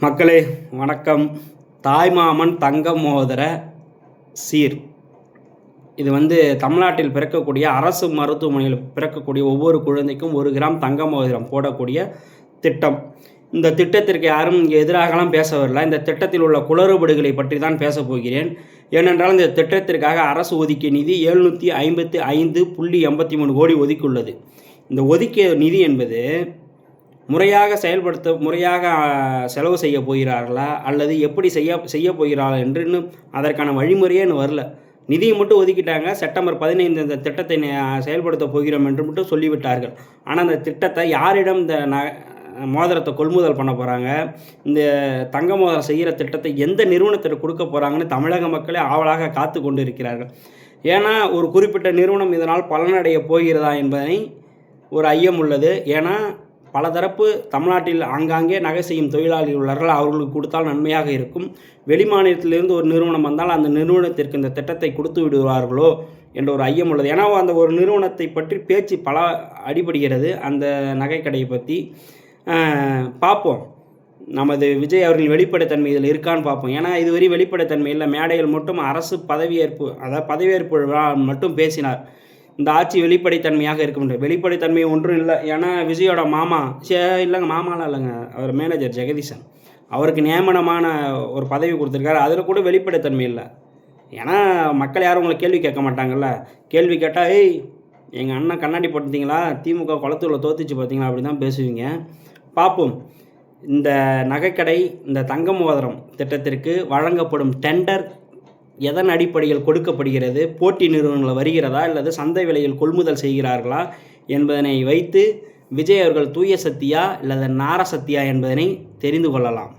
மக்களே வணக்கம். தாய்மாமன் தங்க மோதிர சீர் இது தமிழ்நாட்டில் பிறக்கக்கூடிய அரசு மருத்துவமனையில் பிறக்கக்கூடிய ஒவ்வொரு குழந்தைக்கும் 1 கிராம் தங்க மோதிரம் போடக்கூடிய திட்டம். இந்த திட்டத்திற்கு யாரும் இங்கே எதிராகலாம் பேச வரல. இந்த திட்டத்தில் உள்ள குளறுபடிகளை பற்றி தான் பேசப் போகிறேன். ஏனென்றால் இந்த திட்டத்திற்காக அரசு ஒதுக்கிய நிதி 755.83 கோடி ஒதுக்கியுள்ளது. இந்த ஒதுக்கிய நிதி என்பது முறையாக செலவு செய்ய போகிறார்களா அல்லது எப்படி செய்ய போகிறார்கள் என்று இன்னும் அதற்கான வழிமுறையே இன்னும் வரல. நிதியை மட்டும் ஒதுக்கிட்டாங்க. செப்டம்பர் 15 இந்த திட்டத்தை செயல்படுத்த போகிறோம் என்று மட்டும் சொல்லிவிட்டார்கள். ஆனால் அந்த திட்டத்தை யாரிடம் இந்த மோதிரத்தை கொள்முதல் பண்ண போகிறாங்க, இந்த தங்க மோதிரம் செய்கிற திட்டத்தை எந்த நிறுவனத்திற்கு கொடுக்க போகிறாங்கன்னு தமிழக மக்களே ஆவலாக காத்து கொண்டு இருக்கிறார்கள். ஏன்னா ஒரு குறிப்பிட்ட நிறுவனம் இதனால் பலனடைய போகிறதா என்பதை ஒரு ஐயம் உள்ளது. ஏன்னா பல தரப்பு தமிழ்நாட்டில் ஆங்காங்கே நகை செய்யும் தொழிலாளிகள் உள்ளார்கள். அவர்களுக்கு கொடுத்தால் நன்மையாக இருக்கும். வெளிமாநிலத்திலிருந்து ஒரு நிறுவனம் வந்தால் அந்த நிறுவனத்திற்கு இந்த திட்டத்தை கொடுத்து விடுவார்களோ என்ற ஒரு ஐயம் உள்ளது. ஏன்னா அந்த ஒரு நிறுவனத்தை பற்றி பேச்சு பல அடிபடுகிறது. அந்த நகைக்கடையை பற்றி பார்ப்போம். நமது விஜய் அவர்களின் வெளிப்படைத்தன்மை இதில் இருக்கான்னு பார்ப்போம். ஏன்னா இதுவரை வெளிப்படைத்தன்மை இல்லை. மேடையில் மட்டும் அரசு பதவியேற்பு விழா மட்டும் பேசினார். இந்த ஆட்சி வெளிப்படைத்தன்மையாக இருக்க முடியும். வெளிப்படைத்தன்மை ஒன்றும் இல்லை. ஏன்னா விஜயோட மாமா இல்லைங்க, மாமாலாம் இல்லைங்க, அவர் மேனேஜர் ஜெகதீசன், அவருக்கு நியமனமான ஒரு பதவி கொடுத்துருக்காரு. அதில் கூட வெளிப்படைத்தன்மை இல்லை. ஏன்னா மக்கள் யாரும் உங்களை கேள்வி கேட்க மாட்டாங்கல்ல. கேள்வி கேட்டால் எங்கள் அண்ணன் கண்ணாடி போட்டுத்தீங்களா, திமுக குளத்தூரில் தோத்துச்சு பார்த்தீங்களா, அப்படி தான் பேசுவீங்க. பார்ப்போம். இந்த நகைக்கடை, இந்த தங்க மோதிரம் திட்டத்திற்கு வழங்கப்படும் டெண்டர் எதன் அடிப்படையில் கொடுக்கப்படுகிறது, போட்டி நிறுவனங்கள் வருகிறதா அல்லது சந்தை விலையில் கொள்முதல் செய்கிறார்களா என்பதனை வைத்து விஜய் அவர்கள் தூய சக்தியா அல்லது நார சக்தியா என்பதனை தெரிந்து கொள்ளலாம்.